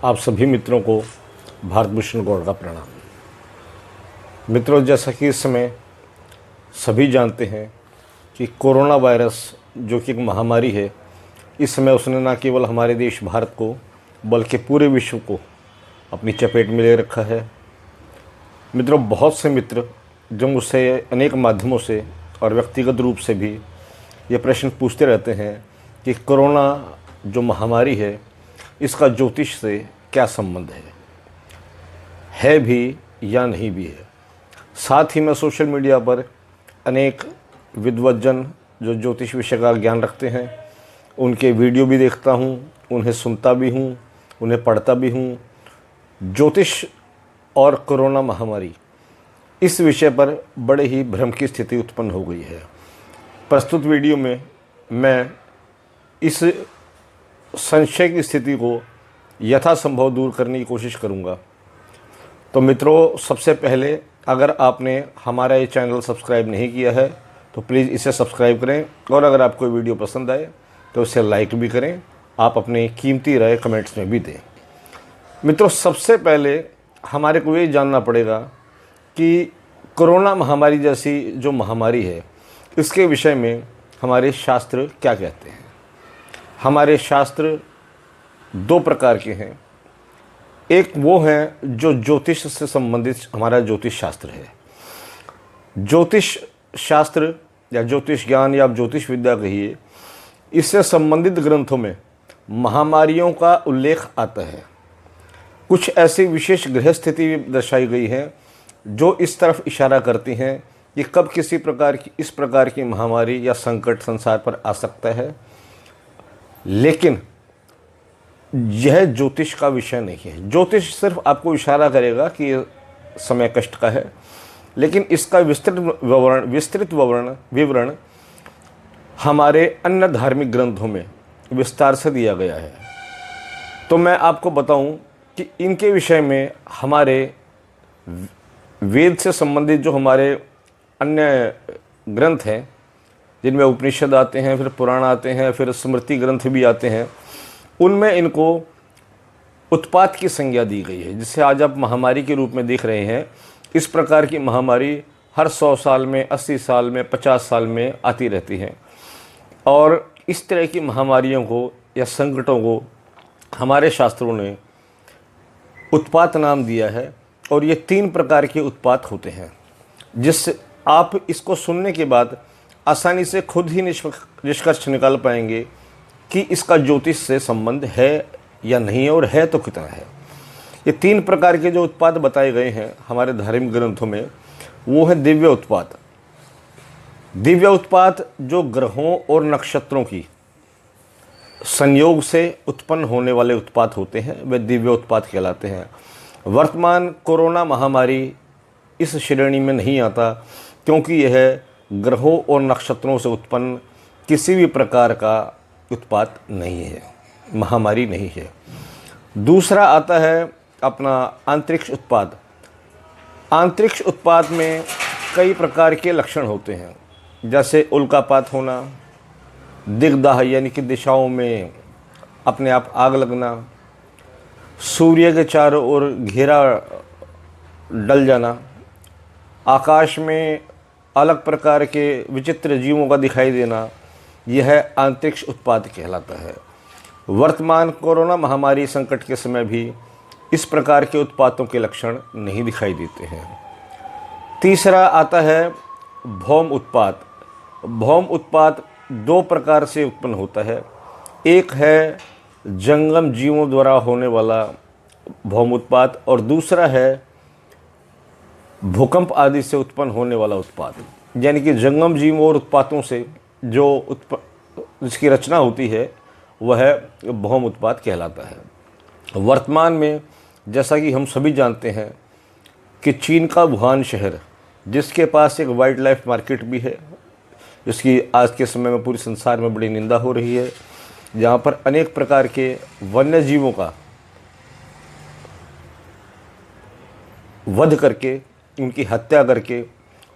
आप सभी मित्रों को भारत भूषण गौड़ का प्रणाम। मित्रों, जैसा कि इस समय सभी जानते हैं कि कोरोना वायरस जो कि एक महामारी है, इस समय उसने न केवल हमारे देश भारत को बल्कि पूरे विश्व को अपनी चपेट में ले रखा है। मित्रों, बहुत से मित्र जो मुझसे अनेक माध्यमों से और व्यक्तिगत रूप से भी ये प्रश्न पूछते रहते हैं कि कोरोना जो महामारी है इसका ज्योतिष से क्या संबंध है भी या नहीं भी है। साथ ही मैं सोशल मीडिया पर अनेक विद्वज्जन जो ज्योतिष विषय का ज्ञान रखते हैं उनके वीडियो भी देखता हूँ, उन्हें सुनता भी हूँ, उन्हें पढ़ता भी हूँ। ज्योतिष और कोरोना महामारी इस विषय पर बड़े ही भ्रम की स्थिति उत्पन्न हो गई है। प्रस्तुत वीडियो में मैं इस संशय की स्थिति को यथासंभव दूर करने की कोशिश करूंगा। तो मित्रों, सबसे पहले अगर आपने हमारा ये चैनल सब्सक्राइब नहीं किया है तो प्लीज़ इसे सब्सक्राइब करें, और अगर आपको वीडियो पसंद आए तो इसे लाइक भी करें। आप अपनी कीमती राय कमेंट्स में भी दें। मित्रों, सबसे पहले हमारे को ये जानना पड़ेगा कि कोरोना महामारी जैसी जो महामारी है इसके विषय में हमारे शास्त्र क्या कहते हैं। हमारे शास्त्र दो प्रकार के हैं। एक वो है जो ज्योतिष से संबंधित हमारा ज्योतिष शास्त्र है। ज्योतिष शास्त्र या ज्योतिष ज्ञान या आप ज्योतिष विद्या कहिए, इससे संबंधित ग्रंथों में महामारियों का उल्लेख आता है। कुछ ऐसी विशेष ग्रह स्थिति दर्शाई गई है जो इस तरफ इशारा करती हैं कि कब किसी प्रकार की इस प्रकार की महामारी या संकट संसार पर आ सकता है। लेकिन यह ज्योतिष का विषय नहीं है। ज्योतिष सिर्फ आपको इशारा करेगा कि यह समय कष्ट का है, लेकिन इसका विस्तृत विवरण हमारे अन्य धार्मिक ग्रंथों में विस्तार से दिया गया है। तो मैं आपको बताऊं कि इनके विषय में हमारे वेद से संबंधित जो हमारे अन्य ग्रंथ हैं, जिनमें उपनिषद आते हैं, फिर पुराण आते हैं, फिर स्मृति ग्रंथ भी आते हैं, उनमें इनको उत्पात की संज्ञा दी गई है, जिसे आज आप महामारी के रूप में देख रहे हैं। इस प्रकार की महामारी हर 100 साल में, 80 साल में, 50 साल में आती रहती हैं। और इस तरह की महामारियों को या संकटों को हमारे शास्त्रों ने उत्पात नाम दिया है। और ये 3 प्रकार के उत्पात होते हैं, जिससे आप इसको सुनने के बाद आसानी से खुद ही निष्कर्ष निकाल पाएंगे कि इसका ज्योतिष से संबंध है या नहीं, और है तो कितना है। ये 3 प्रकार के जो उत्पात बताए गए हैं हमारे धार्मिक ग्रंथों में, वो है दिव्य उत्पात। दिव्य उत्पात जो ग्रहों और नक्षत्रों की संयोग से उत्पन्न होने वाले उत्पात होते हैं, वे दिव्य उत्पात कहलाते हैं। वर्तमान कोरोना महामारी इस श्रेणी में नहीं आता, क्योंकि यह ग्रहों और नक्षत्रों से उत्पन्न किसी भी प्रकार का उत्पात नहीं है, महामारी नहीं है। दूसरा आता है अपना अंतरिक्ष उत्पात। अंतरिक्ष उत्पात में कई प्रकार के लक्षण होते हैं, जैसे उल्कापात होना, दिग्दाह यानी कि दिशाओं में अपने आप आग लगना, सूर्य के चारों ओर घेरा डल जाना, आकाश में अलग प्रकार के विचित्र जीवों का दिखाई देना, यह अंतरिक्ष उत्पात कहलाता है। वर्तमान कोरोना महामारी संकट के समय भी इस प्रकार के उत्पातों के लक्षण नहीं दिखाई देते हैं। तीसरा आता है भौम उत्पात। भौम उत्पात 2 प्रकार से उत्पन्न होता है। एक है जंगम जीवों द्वारा होने वाला भौम उत्पात, और दूसरा है भूकंप आदि से उत्पन्न होने वाला उत्पात। यानी कि जंगम जीवों और उत्पातों से जो जिसकी रचना होती है वह भौम उत्पात कहलाता है। वर्तमान में जैसा कि हम सभी जानते हैं कि चीन का वुहान शहर, जिसके पास एक वाइल्ड लाइफ मार्केट भी है, जिसकी आज के समय में पूरे संसार में बड़ी निंदा हो रही है, जहाँ पर अनेक प्रकार के वन्य जीवों का वध करके, उनकी हत्या करके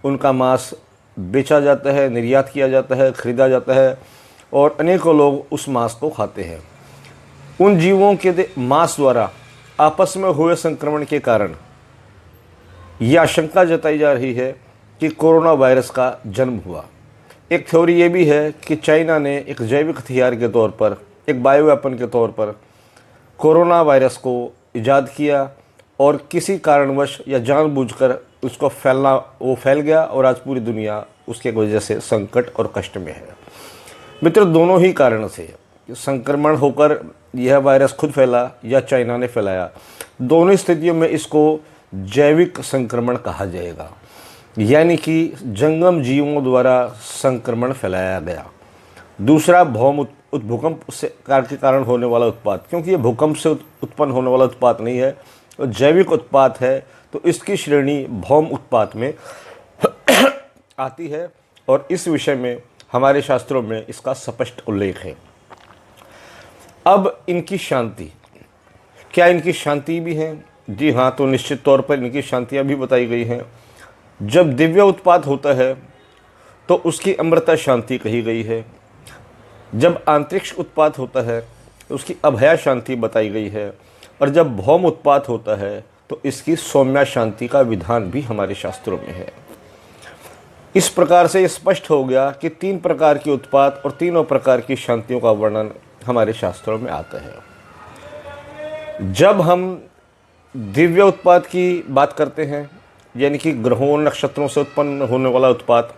उनका मांस बेचा जाता है, निर्यात किया जाता है, खरीदा जाता है, और अनेकों लोग उस मांस को खाते हैं। उन जीवों के मांस द्वारा आपस में हुए संक्रमण के कारण यह आशंका जताई जा रही है कि कोरोना वायरस का जन्म हुआ। एक थ्योरी ये भी है कि चाइना ने एक जैविक हथियार के तौर पर, एक बायो वेपन के तौर पर कोरोना वायरस को ईजाद किया और किसी कारणवश या जानबूझकर उसको वो फैल गया और आज पूरी दुनिया उसके वजह से संकट और कष्ट में है। मित्र, दोनों ही कारण से संक्रमण होकर यह वायरस खुद फैला या चाइना ने फैलाया, दोनों स्थितियों में इसको जैविक संक्रमण कहा जाएगा, यानी कि जंगम जीवों द्वारा संक्रमण फैलाया गया। दूसरा, भूकंप के कारण होने वाला उत्पात, क्योंकि ये भूकंप से उत्पन्न होने वाला उत्पात नहीं है, तो जैविक उत्पात है, तो इसकी श्रेणी भौम उत्पात में आती है और इस विषय में हमारे शास्त्रों में इसका स्पष्ट उल्लेख है। अब इनकी शांति, क्या इनकी शांति भी है? जी हाँ, तो निश्चित तौर पर इनकी शांतियाँ भी बताई गई हैं। जब दिव्य उत्पात होता है तो उसकी अमृता शांति कही गई है। जब अंतरिक्ष उत्पात होता है तो उसकी अभया शांति बताई गई है, और जब भौम उत्पात होता है तो इसकी सौम्या शांति का विधान भी हमारे शास्त्रों में है। इस प्रकार से स्पष्ट हो गया कि 3 प्रकार की उत्पात और तीनों प्रकार की शांतियों का वर्णन हमारे शास्त्रों में आता है। जब हम दिव्य उत्पात की बात करते हैं, यानी कि ग्रहों नक्षत्रों से उत्पन्न होने वाला उत्पात,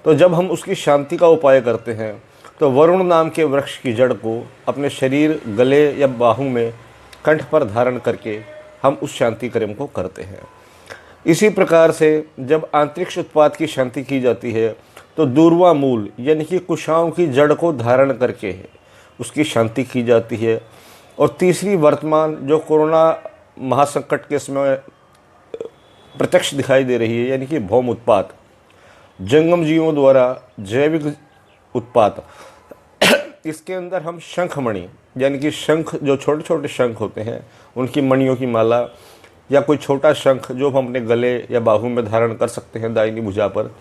तो जब हम उसकी शांति का उपाय करते हैं तो वरुण नाम के वृक्ष की जड़ को अपने शरीर, गले या बाहू में कंठ पर धारण करके हम उस शांति कर्म को करते हैं। इसी प्रकार से जब अंतरिक्ष उत्पात की शांति की जाती है तो दूर्वा मूल, यानी कि कुशाओं की जड़ को धारण करके उसकी शांति की जाती है। और तीसरी, वर्तमान जो कोरोना महासंकट के समय प्रत्यक्ष दिखाई दे रही है, यानी कि भौम उत्पात, जंगम जीवों द्वारा जैविक उत्पात। इसके अंदर हम शंखमणि, यानी कि शंख, जो छोटे छोटे शंख होते हैं उनकी मणियों की माला, या कोई छोटा शंख जो हम अपने गले या बाहू में धारण कर सकते हैं दाहिनी भुजा पर,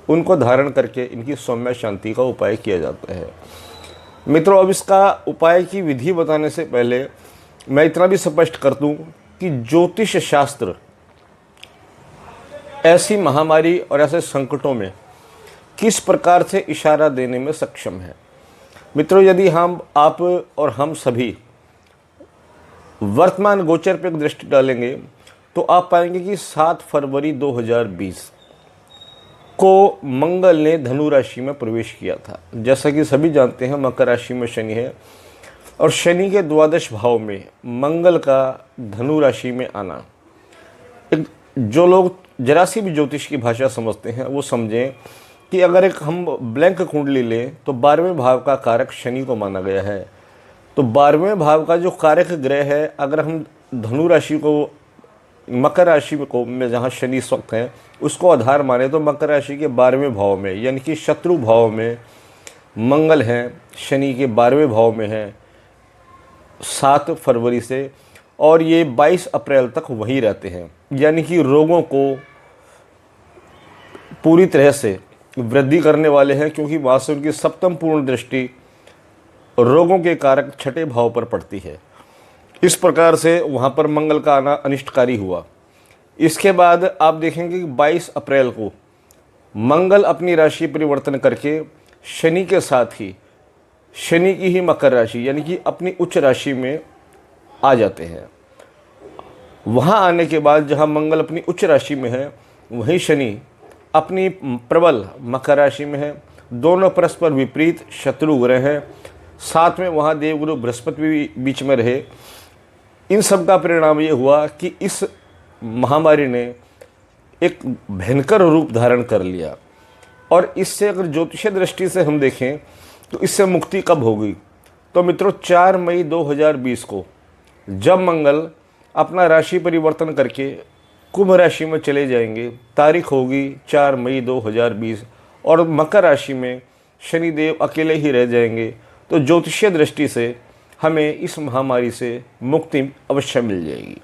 उनको धारण करके इनकी सौम्य शांति का उपाय किया जाता है। मित्रों, अब इसका उपाय की विधि बताने से पहले मैं इतना भी स्पष्ट कर दूं कि ज्योतिष शास्त्र ऐसी महामारी और ऐसे संकटों में किस प्रकार से इशारा देने में सक्षम है। मित्रों, यदि आप और हम सभी वर्तमान गोचर पर दृष्टि डालेंगे तो आप पाएंगे कि 7 फरवरी 2020 को मंगल ने धनु राशि में प्रवेश किया था। जैसा कि सभी जानते हैं, मकर राशि में शनि है और शनि के द्वादश भाव में मंगल का धनु राशि में आना, जो लोग जरा सी भी ज्योतिष की भाषा समझते हैं वो समझें कि अगर एक हम ब्लैंक कुंडली लें तो 12वें भाव का कारक शनि को माना गया है। तो 12वें भाव का जो कारक ग्रह है, अगर हम धनु राशि को मकर राशि में जहाँ शनि इस वक्त है उसको आधार माने तो मकर राशि के 12वें भाव में, यानी कि शत्रु भाव में मंगल हैं, शनि के 12वें भाव में हैं 7 फरवरी से, और ये 22 अप्रैल तक वहीं रहते हैं। यानी कि रोगों को पूरी तरह से वृद्धि करने वाले हैं, क्योंकि वहाँ से उनकी सप्तम पूर्ण दृष्टि रोगों के कारक 6ठे भाव पर पड़ती है। इस प्रकार से वहाँ पर मंगल का आना अनिष्टकारी हुआ। इसके बाद आप देखेंगे कि 22 अप्रैल को मंगल अपनी राशि परिवर्तन करके शनि के साथ ही शनि की ही मकर राशि, यानी कि अपनी उच्च राशि में आ जाते हैं। वहाँ आने के बाद जहाँ मंगल अपनी उच्च राशि में है, वहीं शनि अपनी प्रबल मकर राशि में है। दोनों परस्पर विपरीत शत्रु ग्रह हैं। साथ में वहाँ देवगुरु बृहस्पति भी बीच में रहे। इन सब का परिणाम ये हुआ कि इस महामारी ने एक भयंकर रूप धारण कर लिया। और इससे अगर ज्योतिषीय दृष्टि से हम देखें तो इससे मुक्ति कब होगी? तो मित्रों, 4 मई 2020 को जब मंगल अपना राशि परिवर्तन करके कुंभ राशि में चले जाएंगे, तारीख होगी 4 मई 2020, और मकर राशि में शनिदेव अकेले ही रह जाएंगे। तो ज्योतिषीय दृष्टि से हमें इस महामारी से मुक्ति अवश्य मिल जाएगी।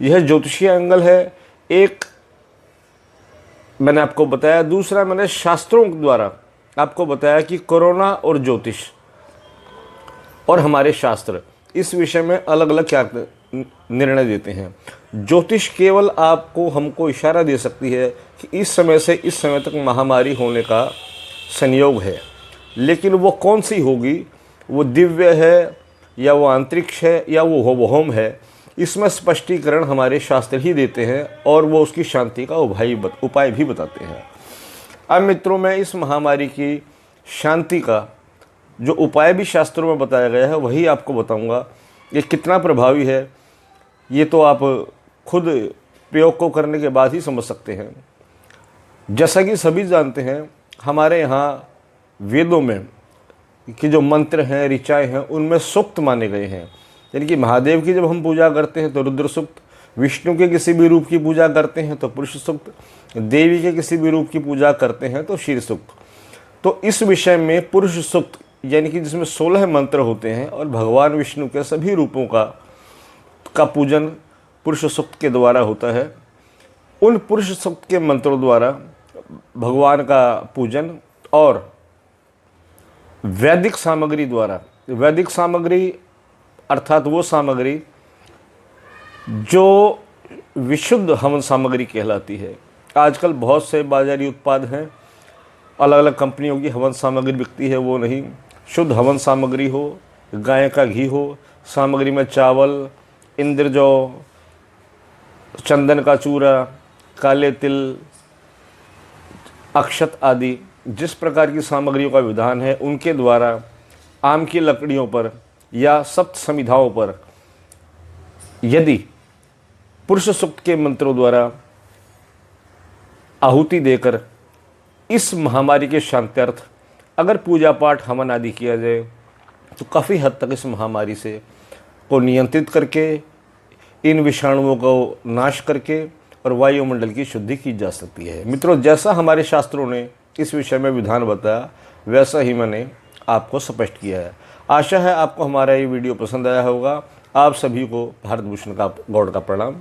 यह ज्योतिषीय एंगल है। एक मैंने आपको बताया, दूसरा मैंने शास्त्रों द्वारा आपको बताया कि कोरोना और ज्योतिष और हमारे शास्त्र इस विषय में अलग अलग क्या निर्णय देते हैं। ज्योतिष केवल आपको हमको इशारा दे सकती है कि इस समय से इस समय तक महामारी होने का संयोग है, लेकिन वो कौन सी होगी, वो दिव्य है या वो अंतरिक्ष है या वो होम है, इसमें स्पष्टीकरण हमारे शास्त्र ही देते हैं और वो उसकी शांति का उपाय भी बताते हैं। अब मित्रों, मैं इस महामारी की शांति का जो उपाय भी शास्त्रों में बताया गया है वही आपको बताऊंगा। ये कितना प्रभावी है ये तो आप खुद प्रयोग को करने के बाद ही समझ सकते हैं। जैसा कि सभी जानते हैं, हमारे यहाँ वेदों में कि जो मंत्र हैं, ऋचाएँ हैं, उनमें सूक्त माने गए हैं। यानी कि महादेव की जब हम पूजा करते हैं तो रुद्र सूक्त, विष्णु के किसी भी रूप की पूजा करते हैं तो पुरुष सूक्त, देवी के किसी भी रूप की पूजा करते हैं तो शीर सूक्त। तो इस विषय में पुरुष सूक्त यानी कि जिसमें 16 मंत्र होते हैं और भगवान विष्णु के सभी रूपों का पूजन पुरुष सूक्त के द्वारा होता है। उन पुरुष सूक्त के मंत्रों द्वारा भगवान का पूजन और वैदिक सामग्री द्वारा, वैदिक सामग्री अर्थात वो सामग्री जो विशुद्ध हवन सामग्री कहलाती है। आजकल बहुत से बाजारी उत्पाद हैं, अलग अलग कंपनियों की हवन सामग्री बिकती है, वो नहीं। शुद्ध हवन सामग्री हो, गाय का घी हो, सामग्री में चावल, इंद्रजौ, चंदन का चूरा, काले तिल, अक्षत आदि जिस प्रकार की सामग्रियों का विधान है, उनके द्वारा आम की लकड़ियों पर या सप्त समिधाओं पर यदि पुरुष सूक्त के मंत्रों द्वारा आहुति देकर इस महामारी के शांत्यर्थ अगर पूजा पाठ हवन आदि किया जाए तो काफ़ी हद तक इस महामारी से को नियंत्रित करके, इन विषाणुओं को नाश करके और वायुमंडल की शुद्धि की जा सकती है। मित्रों, जैसा हमारे शास्त्रों ने इस विषय में विधान बताया वैसा ही मैंने आपको स्पष्ट किया है। आशा है आपको हमारा ये वीडियो पसंद आया होगा। आप सभी को भारत भूषण का गौड़ का प्रणाम।